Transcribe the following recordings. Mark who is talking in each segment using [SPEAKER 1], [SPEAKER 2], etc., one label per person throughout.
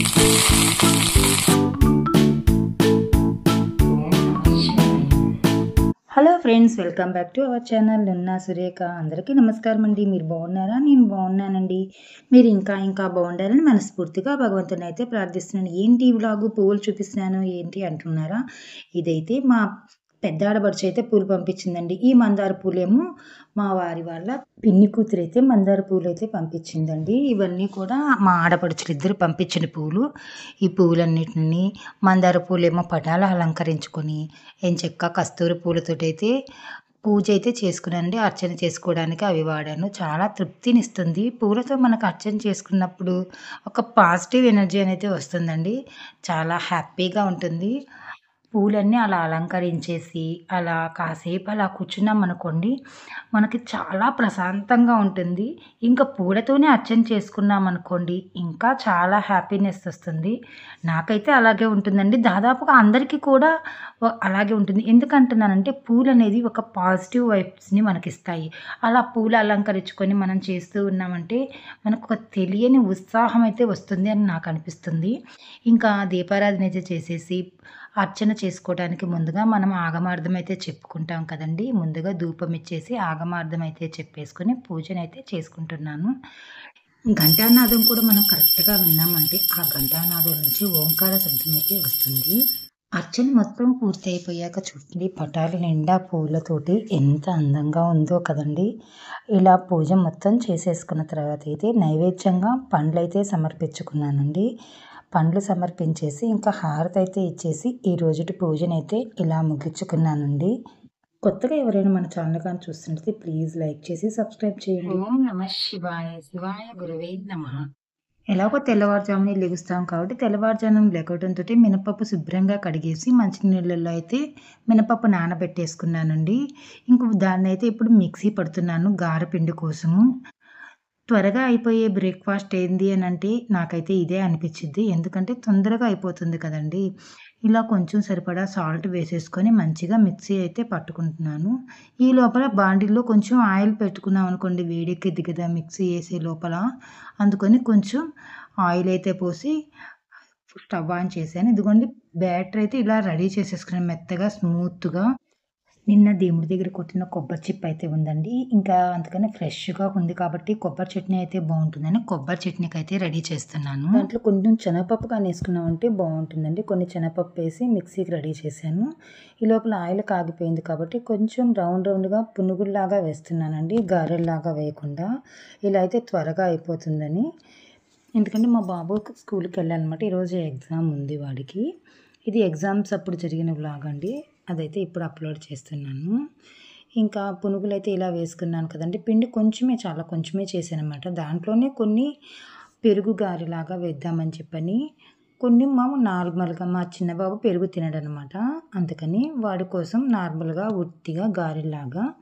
[SPEAKER 1] Hello friends, welcome back to our channel Nunna Surekha. అందరికీ నమస్కారం అండి. మీరు బాగున్నారా? నేను బాగున్నానండి. మీరు ఇంకా బాగుండాలని మనస్ఫూర్తిగా భగవంతుని అయితే ప్రార్థిస్తున్నాను. ఏంటి ఈ వ్లాగు పువ్వులు చూపిస్తున్నాను ఏంటి అంటున్నారా? ఇదైతే మా పెద్ద ఆడబడుచు అయితే పూలు పంపించిందండి. ఈ మందార పూలేమో మా వారి వాళ్ళ పిన్ని కూతురు అయితే మందార పూలు అయితే పంపించిందండి. ఇవన్నీ కూడా మా ఆడపడుచులు ఇద్దరు పంపించిన పూలు. ఈ పూలన్నిటిని మందార పూలేమో పటాలు అలంకరించుకొని ఎంచక్క కస్తూరి పూలతోటైతే పూజ అయితే చేసుకున్నానండి. అర్చన చేసుకోవడానికి అవి వాడాను. చాలా తృప్తినిస్తుంది. పూలతో మనకు అర్చన చేసుకున్నప్పుడు ఒక పాజిటివ్ ఎనర్జీ అనేది వస్తుందండి. చాలా హ్యాపీగా ఉంటుంది. పూలన్నీ అలా అలంకరించేసి అలా కాసేపు అలా కూర్చున్నామనుకోండి, మనకి చాలా ప్రశాంతంగా ఉంటుంది. ఇంకా పూలతోనే అర్చన చేసుకున్నామనుకోండి, ఇంకా చాలా హ్యాపీనెస్ వస్తుంది. నాకైతే అలాగే ఉంటుందండి. దాదాపుగా అందరికీ కూడా అలాగే ఉంటుంది. ఎందుకంటున్నానంటే పూలనేది ఒక పాజిటివ్ వైబ్స్‌ని మనకిస్తాయి. అలా పూలు అలంకరించుకొని మనం చేస్తూ ఉన్నామంటే మనకు ఒక తెలియని ఉత్సాహం అయితే వస్తుంది అని నాకు అనిపిస్తుంది. ఇంకా దీపారాధన అయితే చేసేసి అర్చన చేసుకోవడానికి ముందుగా మనం ఆగమార్థం అయితే చెప్పుకుంటాం కదండీ! ముందుగా ధూపం ఇచ్చేసి ఆగమార్థం అయితే చెప్పేసుకొని పూజనైతే చేసుకుంటున్నాను. ఘంటానాదం కూడా మనం కరెక్ట్‌గా విన్నామంటే ఆ ఘంటానాదం నుంచి ఓంకార శబ్దం అయితే వస్తుంది. అర్చన మొత్తం పూర్తి అయిపోయాక చూడండి, పటాలు నిండా పూలతోటి ఎంత అందంగా ఉందో కదండీ! ఇలా పూజ మొత్తం చేసేసుకున్న తర్వాత అయితే నైవేద్యంగా పండ్లైతే సమర్పించుకున్నానండి. పండ్లు సమర్పించేసి ఇంకా హారతి అయితే ఇచ్చేసి ఈ రోజుటి పూజనైతే ఇలా ముగించుకున్నానండి. కొత్తగా ఎవరైనా మన ఛానల్ కానీ చూస్తుంటే ప్లీజ్ లైక్ చేసి సబ్స్క్రైబ్ చేయండి. ఓం నమః శివాయ. శివాయ గురవే నమః. ఎలాగో తెల్లవారుజామునే లెగుస్తాం కాబట్టి తెల్లవారుజామున లెగవడంతో మినపప్పు శుభ్రంగా కడిగేసి మంచినీళ్ళల్లో అయితే మినపప్పు నానబెట్టేసుకున్నానండి. ఇంక దాన్నైతే ఇప్పుడు మిక్సీ పడుతున్నాను గారెపిండి కోసము. త్వరగా అయిపోయే బ్రేక్‌ఫాస్ట్ ఏంది అనంటే నాకైతే ఇదే అనిపిచ్చిద్ది. ఎందుకంటే తొందరగా అయిపోతుంది కదండీ! ఇలా కొంచెం సరిపడా సాల్ట్ వేసేసుకొని మంచిగా మిక్సీ అయితే పట్టుకుంటున్నాను. ఈ లోపల బాండీలో కొంచెం ఆయిల్ పెట్టుకున్నామనుకోండి, వేడెక్కిద్ది కదా మిక్సీ ఏసే లోపల. అందుకని కొంచెం ఆయిల్ అయితే పోసి స్టవ్ ఆన్ చేశాను. ఇదిగోండి బ్యాటర్ అయితే ఇలా రెడీ చేసేసుకున్నాను మెత్తగా, స్మూత్‌గా. నిన్న దేవుడి దగ్గర కొట్టిన కొబ్బరి చిప్ప అయితే ఉందండి. ఇంకా అందుకని ఫ్రెష్‌గా ఉంది కాబట్టి కొబ్బరి చట్నీ అయితే బావుంటుందని కొబ్బరి చట్నీకైతే రెడీ చేస్తున్నాను. దాంట్లో కొంచెం శనగపప్పు కానీ ఏసుకున్నామంటే బావుంటుందండి. కొన్ని శనగపప్పు వేసి మిక్సీకి రెడీ చేశాను. ఈ లోపల ఆయిల్ కాగిపోయింది కాబట్టి కొంచెం రౌండ్‌గా పునుగుల్లాగా వేస్తున్నానండి. గారెల్లాగా వేయకుండా. ఇలా అయితే త్వరగా అయిపోతుందని. ఎందుకంటే మా బాబు స్కూల్‌కి వెళ్ళాలనమాట. ఈరోజు ఎగ్జామ్ ఉంది వాడికి. ఇది ఎగ్జామ్స్ అప్పుడు జరిగిన వ్లాగ్ అండి. అదైతే ఇప్పుడు అప్లోడ్ చేస్తున్నాను. ఇంకా పునుగులైతే ఇలా వేసుకున్నాను కదండీ! పిండి కొంచెమే, చాలా కొంచెమే చేశాననమాట. దాంట్లోనే కొన్ని పెరుగు గారెలాగా వేద్దామని చెప్పని, కొన్ని నార్మల్‌గా మా చిన్న బాబు పెరుగు తినడనమాట. అందుకని వాడి కోసం నార్మల్‌గా ఉట్టిగా గారెల్లాగా,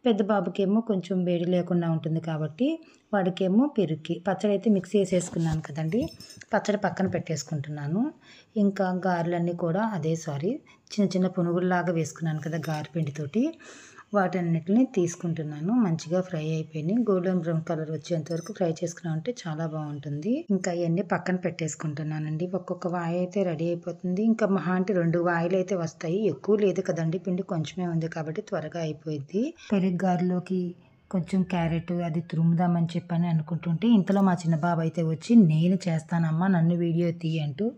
[SPEAKER 1] పెద్ద బాబుకేమో కొంచెం వేడి లేకుండా ఉంటుంది కాబట్టి వాడికేమో పెరుగుకి పచ్చడైతే మిక్సీ వేసేసుకున్నాను కదండీ! పచ్చడి పక్కన పెట్టేసుకుంటున్నాను. ఇంకా గారెలన్నీ కూడా చిన్న చిన్న పునుగుల్లాగా వేసుకున్నాను కదా గారెపిండితోటి. వాటన్నిటిని తీసుకుంటున్నాను. మంచిగా ఫ్రై అయిపోయినాయి. గోల్డెన్ బ్రౌన్ కలర్ వచ్చేంత వరకు ఫ్రై చేసుకున్నామంటే చాలా బావుంటుంది. ఇంకా ఇయన్నీ పక్కన పెట్టేసుకుంటున్నానండి. ఒక్కొక్క వాయి అయితే రెడీ అయిపోతుంది. ఇంకా మహా అంటే 2 వాయిలైతే వస్తాయి. ఎక్కువ లేదు కదండీ! పిండి కొంచెమే ఉంది కాబట్టి త్వరగా అయిపోయిద్ది. పెరుగు గారెలోకి కొంచెం క్యారెట్ అది తురుముదామని చెప్పని అనుకుంటుంటే ఇంతలో మా చిన్న బాబు అయితే వచ్చి నేను చేస్తానమ్మా నన్ను వీడియో తీయి అంటూ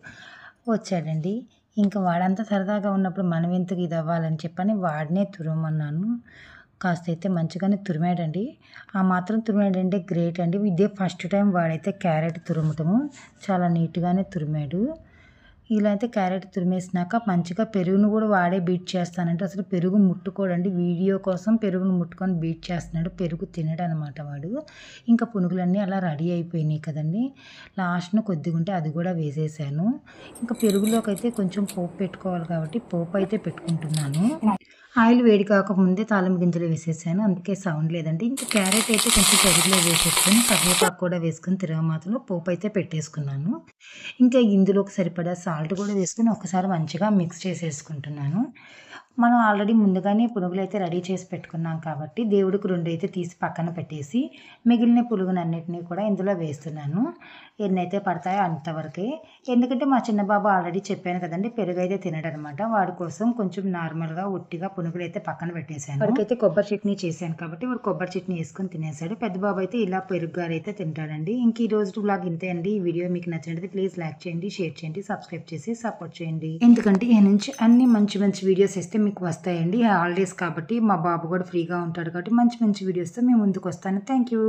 [SPEAKER 1] వచ్చాడండి. ఇంకా వాడంతా సరదాగా ఉన్నప్పుడు మనం ఎందుకు ఇది అవ్వాలని చెప్పని వాడినే తురమన్నాను. కాస్త అయితే మంచిగానే తురిమాడండి. ఆ మాత్రం తురిమాడంటే గ్రేట్ అండి. ఇదే ఫస్ట్ టైం వాడైతే క్యారెట్ తురమటము. చాలా నీట్‌గానే తురిమాడు. ఇలా అయితే క్యారెట్ తురిమేసినాక మంచిగా పెరుగును కూడా వాడే బీట్ చేస్తానంటే అసలు పెరుగు ముట్టుకోడండి. వీడియో కోసం పెరుగును ముట్టుకొని బీట్ చేస్తున్నాడు. పెరుగు తినడనమాట వాడు. ఇంకా పునుగులన్నీ అలా రెడీ అయిపోయినాయి కదండీ! లాస్ట్‌న కొద్దిగుంటే అది కూడా వేసేసాను. ఇంకా పెరుగులోకైతే కొంచెం పోపు పెట్టుకోవాలి కాబట్టి పోపు అయితే పెట్టుకుంటున్నాను. ఆయిల్ వేడి కాకముందే తాలింపు గింజలు వేసేసాను. అందుకే సౌండ్ లేదండి. ఇంకా క్యారెట్ అయితే కొంచెం పెరుగులో వేసేసుకొని కరివేపాకు కూడా వేసుకొని తిరగమాతలో పోపు అయితే పెట్టేసుకున్నాను. ఇంకా ఇందులోకి సరిపడా సాల్ట్ కూడా వేసుకొని ఒకసారి మంచిగా మిక్స్ చేసేసుకుంటున్నాను. మనం ఆల్రెడీ ముందుగానే పునుగులైతే రెడీ చేసి పెట్టుకున్నాం కాబట్టి దేవుడికి 2 అయితే తీసి పక్కన పెట్టేసి మిగిలిన పునుగులన్నిటిని కూడా ఇందులో వేస్తున్నాను. ఎన్నైతే పడతాయో అంతవరకే. ఎందుకంటే మా చిన్న బాబు ఆల్రెడీ చెప్పాను కదండీ! పెరుగైతే తినడనమాట. వాడి కోసం కొంచెం నార్మల్‌గా ఉట్టిగా పునుగులైతే పక్కన పెట్టేసాను. వాడికైతే కొబ్బరి చట్నీ చేశాను కాబట్టి వాడు కొబ్బరి చట్నీ యేసుకొని తినేసాడు. పెద్ద బాబు అయితే ఇలా పెరుగు గారైతే తింటాడండి. ఇంక ఈ రోజు వ్లాగ్ ఇంతే అండి. ఈ వీడియో మీకు నచ్చినట్లయితే ప్లీజ్ లైక్ చేయండి, షేర్ చేయండి, సబ్స్క్రైబ్ చేసి సపోర్ట్ చేయండి. ఎందుకంటే ఇక నుంచి అన్ని మంచి మంచి వీడియోస్ ఇస్తే మీకు వస్తాయండి. హాలిడేస్ కాబట్టి మా బాబు కూడా ఫ్రీగా ఉంటాడు కాబట్టి మంచి మంచి వీడియోస్‌తో మీ ముందుకు వస్తాను. Thank you.